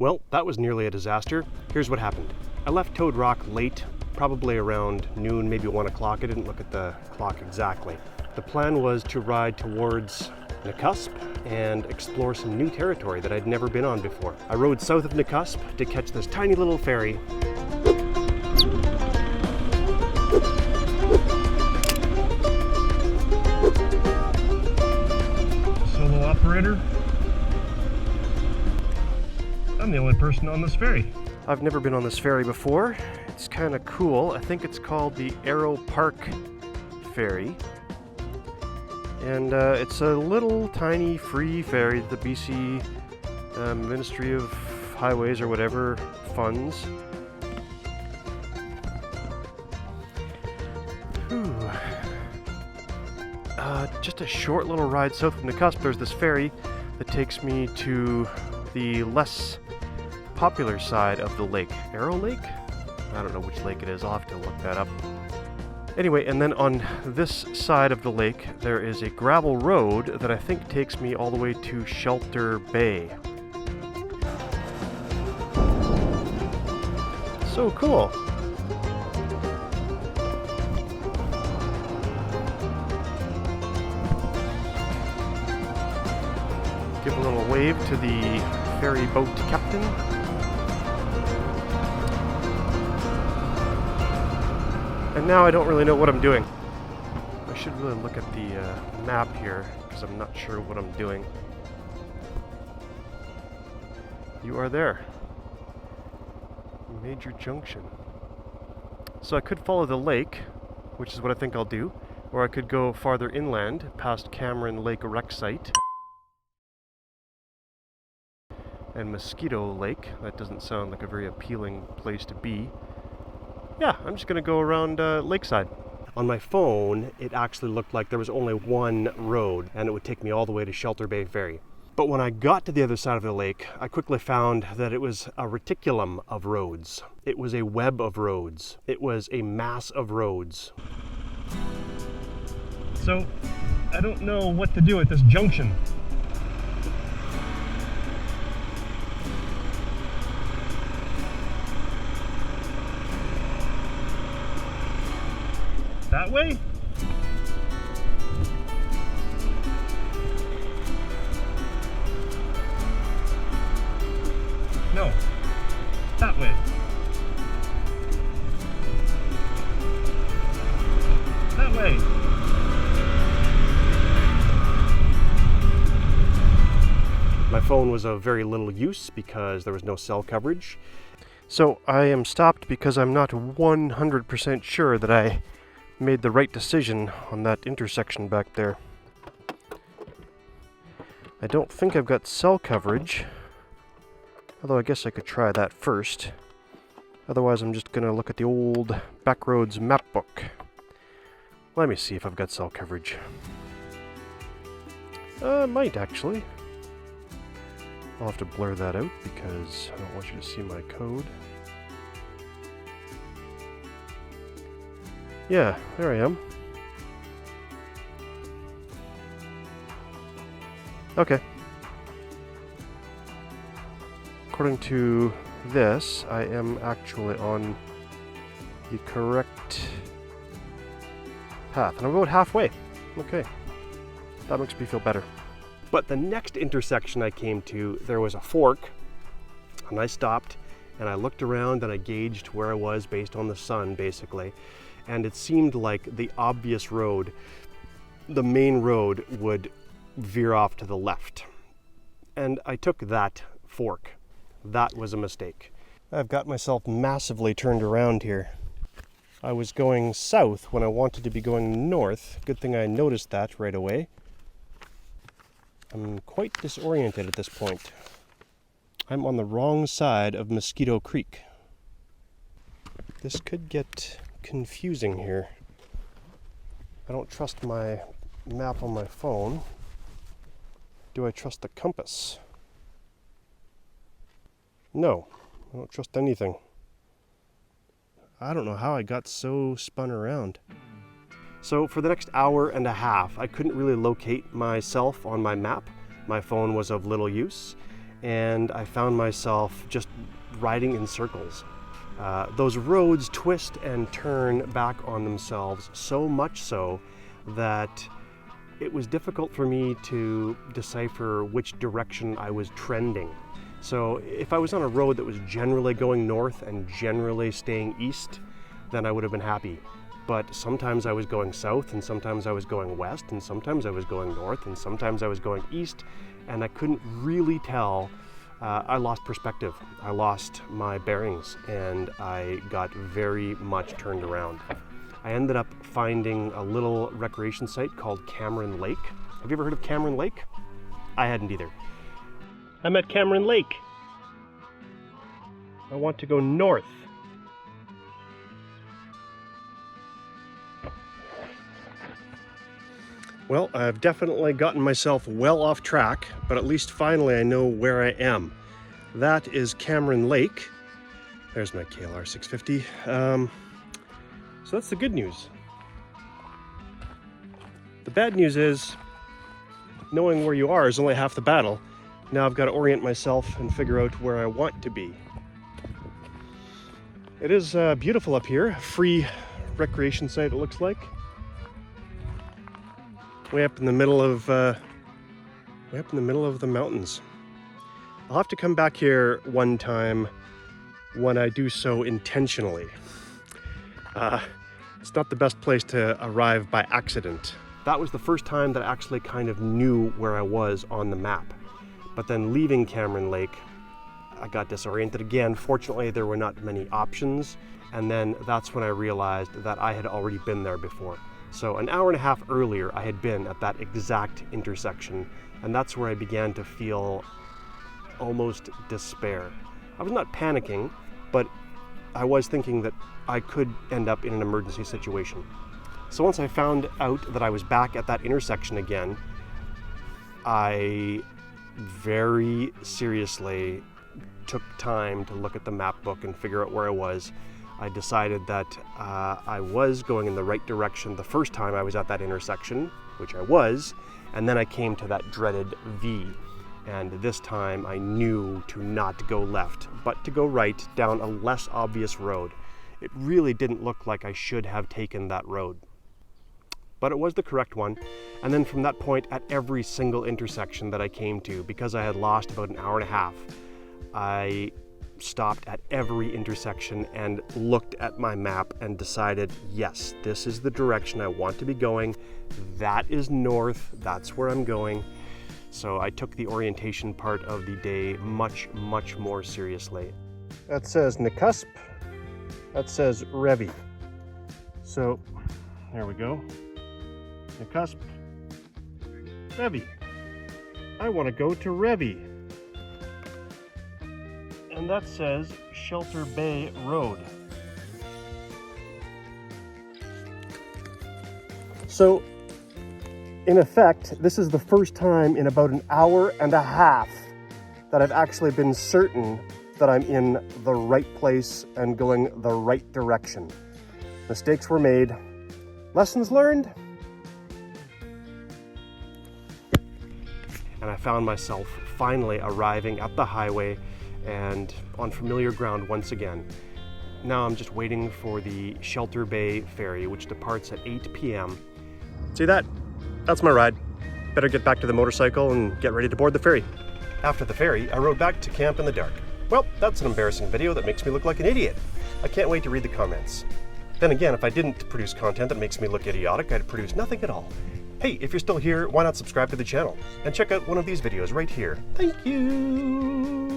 Well, that was nearly a disaster. Here's what happened. I left Toad Rock late, probably around noon, maybe 1 o'clock. I didn't look at the clock exactly. The plan was to ride towards Nakusp and explore some new territory that I'd never been on before. I rode south of Nakusp to catch this tiny little ferry. Solo operator. I'm the only person on this ferry. I've never been on this ferry before. It's kind of cool. I think it's called the Arrow Park Ferry. And it's a little tiny free ferry that the BC Ministry of Highways or whatever funds. Just a short little ride south of Nakusp. There's this ferry that takes me to the less popular side of the lake. Arrow Lake? I don't know which lake it is. I'll have to look that up. Anyway, and then on this side of the lake, there is a gravel road that I think takes me all the way to Shelter Bay. So cool. Give a little wave to the ferry boat captain. And now I don't really know what I'm doing. I should really look at the map here, because I'm not sure what I'm doing. You are there. Major junction. So I could follow the lake, which is what I think I'll do, or I could go farther inland, past Cameron Lake Wreck Site and Mosquito Lake. That doesn't sound like a very appealing place to be. Yeah, I'm just going to go around Lakeside. On my phone, it actually looked like there was only one road, and it would take me all the way to Shelter Bay Ferry. But when I got to the other side of the lake, I quickly found that it was a reticulum of roads. It was a web of roads. It was a mass of roads. So, I don't know what to do at this junction. That way? No. That way. That way. My phone was of very little use because there was no cell coverage. So I am stopped because I'm not 100% sure that I made the right decision on that intersection back there. I don't think I've got cell coverage, although I guess I could try that first. Otherwise I'm just gonna look at the old Backroads map book. Let me see if I've got cell coverage. I might actually. I'll have to blur that out because I don't want you to see my code. Yeah, there I am. Okay. According to this, I am actually on the correct path. And I'm about halfway. Okay. That makes me feel better. But the next intersection I came to, there was a fork, and I stopped, and I looked around and I gauged where I was based on the sun, basically. And it seemed like the obvious road, the main road, would veer off to the left. And I took that fork. That was a mistake. I've got myself massively turned around here. I was going south when I wanted to be going north. Good thing I noticed that right away. I'm quite disoriented at this point. I'm on the wrong side of Mosquito Creek. This could get confusing here. I don't trust my map on my phone. Do I trust the compass? No, I don't trust anything. I don't know how I got so spun around. So for the next hour and a half, I couldn't really locate myself on my map. My phone was of little use. and I found myself just riding in circles. Those roads twist and turn back on themselves, so much so that it was difficult for me to decipher which direction I was trending. So if I was on a road that was generally going north and generally staying east, then I would have been happy. But sometimes I was going south, and sometimes I was going west, and sometimes I was going north, and sometimes I was going east, and I couldn't really tell. I lost perspective. I lost my bearings, and I got very much turned around. I ended up finding a little recreation site called Cameron Lake. Have you ever heard of Cameron Lake? I hadn't either. I'm at Cameron Lake. I want to go north. Well, I've definitely gotten myself well off track, but at least finally I know where I am. That is Cameron Lake. There's my KLR 650. So that's the good news. The bad news is, knowing where you are is only half the battle. Now I've got to orient myself and figure out where I want to be. It is beautiful up here. Free recreation site, it looks like. Way up in the middle of the mountains. I'll have to come back here one time when I do so intentionally. It's not the best place to arrive by accident. That was the first time that I actually kind of knew where I was on the map. But then leaving Cameron Lake, I got disoriented again. Fortunately, there were not many options. And then that's when I realized that I had already been there before. So an hour and a half earlier, I had been at that exact intersection, and that's where I began to feel almost despair. I was not panicking, but I was thinking that I could end up in an emergency situation. So once I found out that I was back at that intersection again, I very seriously took time to look at the map book and figure out where I was. I decided that I was going in the right direction the first time I was at that intersection, which I was, and then I came to that dreaded V. And this time I knew to not go left, but to go right down a less obvious road. It really didn't look like I should have taken that road, but it was the correct one. And then from that point, at every single intersection that I came to, because I had lost about an hour and a half, I stopped at every intersection and looked at my map and decided, yes, this is the direction I want to be going. That is north, that's where I'm going. So I took the orientation part of the day much, much more seriously. That says Nakusp, that says Revi. So there we go. Nakusp, Revi. I want to go to Revi. And that says Shelter Bay Road. So, in effect, this is the first time in about an hour and a half that I've actually been certain that I'm in the right place and going the right direction. Mistakes were made. Lessons learned. And I found myself finally arriving at the highway and on familiar ground once again. Now I'm just waiting for the Shelter Bay ferry, which departs at 8 p.m. See that? That's my ride. Better get back to the motorcycle and get ready to board the ferry. After the ferry, I rode back to camp in the dark. Well, that's an embarrassing video that makes me look like an idiot. I can't wait to read the comments. Then again, if I didn't produce content that makes me look idiotic, I'd produce nothing at all. Hey, if you're still here, why not subscribe to the channel and check out one of these videos right here. Thank you!